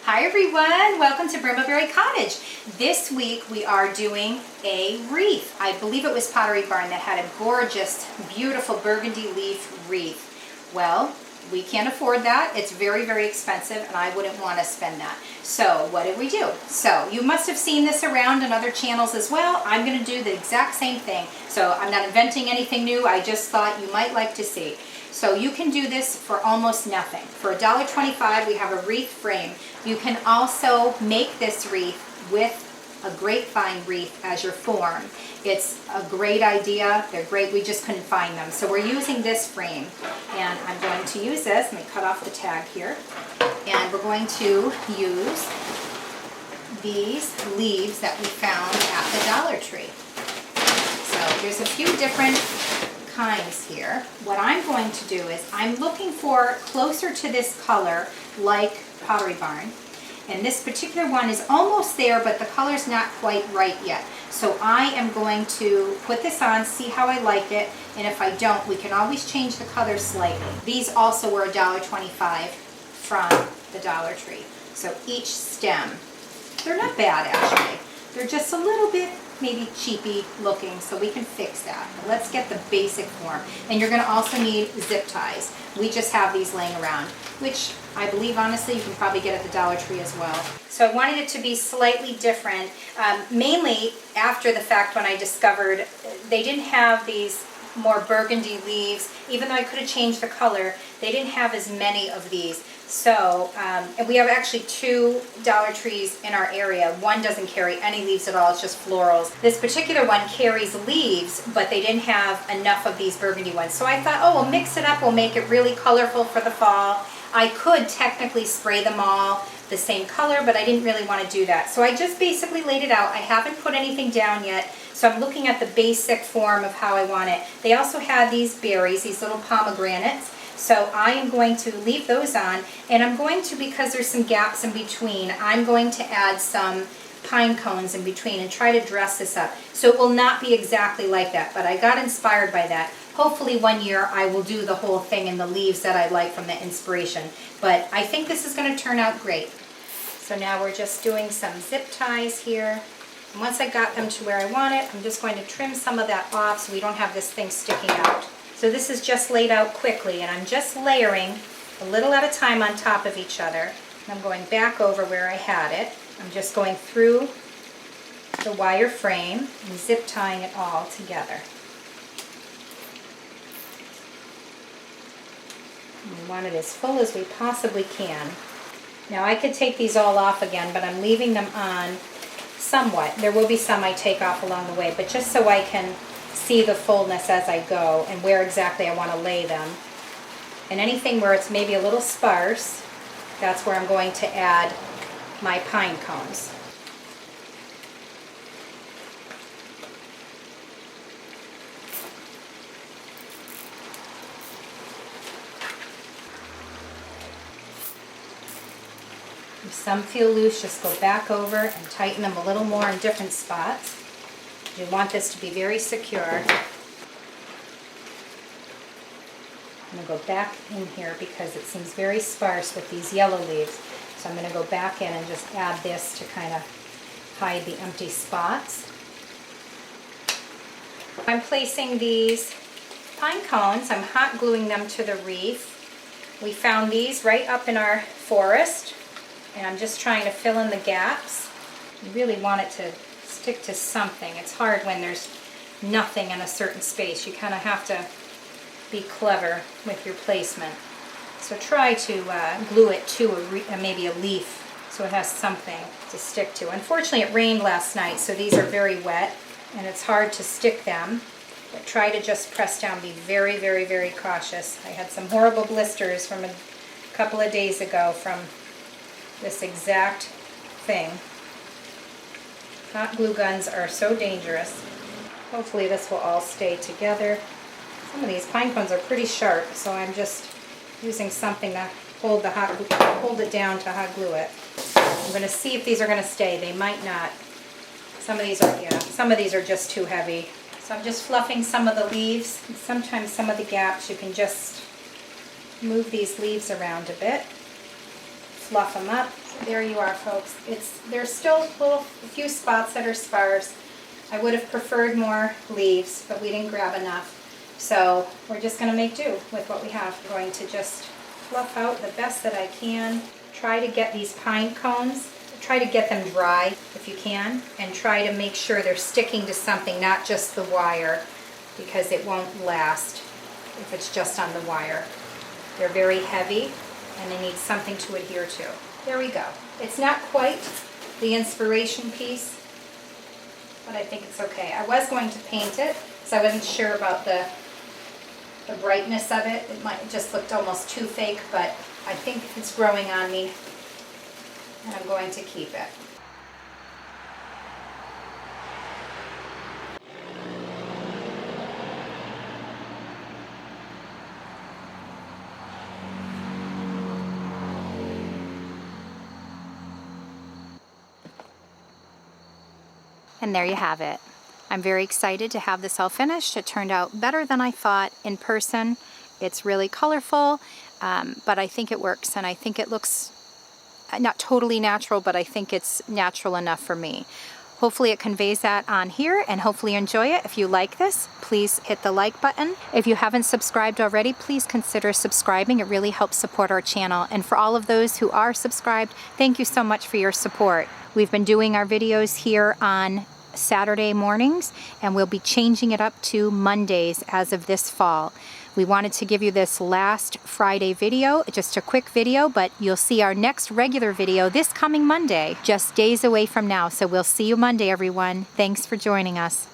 Hi everyone, welcome to Brindleberry Cottage. This week we are doing a wreath. I believe it was Pottery Barn that had a gorgeous, beautiful burgundy leaf wreath. Well, we can't afford that. It's very, very expensive and I wouldn't want to spend that. So what did we do? So you must have seen this around on other channels as well. I'm going to do the exact same thing. So I'm not inventing anything new. I just thought you might like to see. So you can do this for almost nothing. For $1.25 we have a wreath frame. You can also make this wreath with a grapevine wreath as your form. It's a great idea. They're great. We just couldn't find them. So we're using this frame. And I'm going to use this. Let me cut off the tag here. And we're going to use these leaves that we found at the Dollar Tree. So there's a few different kinds here. What I'm going to do is I'm looking for closer to this color like Pottery Barn, and this particular one is almost there, but the color's not quite right yet. So I am going to put this on, see how I like it, and if I don't, we can always change the color slightly. These also were $1.25 from the Dollar Tree. So each stem, they're not bad actually. They're just a little bit maybe cheapy looking, so we can fix that. But let's get the basic form. And you're going to also need zip ties. We just have these laying around, which I believe honestly you can probably get at the Dollar Tree as well. So I wanted it to be slightly different, mainly after the fact when I discovered they didn't have these more burgundy leaves. Even though I could have changed the color, they didn't have as many of these. So, and we have actually 2 Dollar Trees in our area. One doesn't carry any leaves at all, it's just florals. This particular one carries leaves, but they didn't have enough of these burgundy ones. So I thought, oh, we'll mix it up, we'll make it really colorful for the fall. I could technically spray them all the same color, but I didn't really want to do that. So I just basically laid it out. I haven't put anything down yet, so I'm looking at the basic form of how I want it. They also had these berries, these little pomegranates. So I am going to leave those on, and I'm going to, because there's some gaps in between, I'm going to add some pine cones in between and try to dress this up. So it will not be exactly like that, but I got inspired by that. Hopefully one year I will do the whole thing in the leaves that I like from the inspiration. But I think this is going to turn out great. So now we're just doing some zip ties here. And once I got them to where I want it, I'm just going to trim some of that off so we don't have this thing sticking out. So this is just laid out quickly, and I'm just layering a little at a time on top of each other. And I'm going back over where I had it. I'm just going through the wire frame and zip tying it all together. We want it as full as we possibly can. Now I could take these all off again, but I'm leaving them on somewhat. There will be some I take off along the way, but just so I can see the fullness as I go and where exactly I want to lay them. And anything where it's maybe a little sparse, that's where I'm going to add my pine cones. If some feel loose, just go back over and tighten them a little more in different spots. You want this to be very secure. I'm going to go back in here because it seems very sparse with these yellow leaves. So I'm going to go back in and just add this to kind of hide the empty spots. I'm placing these pine cones. I'm hot gluing them to the wreath. We found these right up in our forest, and I'm just trying to fill in the gaps. You really want it to stick to something. It's hard when there's nothing in a certain space. You kind of have to be clever with your placement. So try to glue it to maybe a leaf so it has something to stick to. Unfortunately it rained last night, so these are very wet and it's hard to stick them. But try to just press down. Be very, very, very cautious. I had some horrible blisters from a couple of days ago from this exact thing. Hot glue guns are so dangerous. Hopefully this will all stay together. Some of these pine cones are pretty sharp, so I'm just using something to hold it down to hot glue it. I'm going to see if these are going to stay. They might not. Some of these are just too heavy. So I'm just fluffing some of the leaves. And sometimes some of the gaps you can just move these leaves around a bit, fluff them up. There you are, folks. There's still a few spots that are sparse. I would have preferred more leaves, but we didn't grab enough. So we're just going to make do with what we have. I'm going to just fluff out the best that I can. Try to get these pine cones, try to get them dry if you can, and try to make sure they're sticking to something, not just the wire, because it won't last if it's just on the wire. They're very heavy and they need something to adhere to. There we go. It's not quite the inspiration piece, but I think it's okay. I was going to paint it, so I wasn't sure about the brightness of it. It just looked almost too fake, but I think it's growing on me, and I'm going to keep it. And there you have it. I'm very excited to have this all finished. It turned out better than I thought in person. It's really colorful, but I think it works, and I think it looks not totally natural, but I think it's natural enough for me. Hopefully it conveys that on here, and hopefully you enjoy it. If you like this, please hit the like button. If you haven't subscribed already, please consider subscribing. It really helps support our channel. And for all of those who are subscribed, thank you so much for your support. We've been doing our videos here on Saturday mornings, and we'll be changing it up to Mondays as of this fall. We wanted to give you this last Friday video, just a quick video, but you'll see our next regular video this coming Monday, just days away from now. So we'll see you Monday, everyone. Thanks for joining us.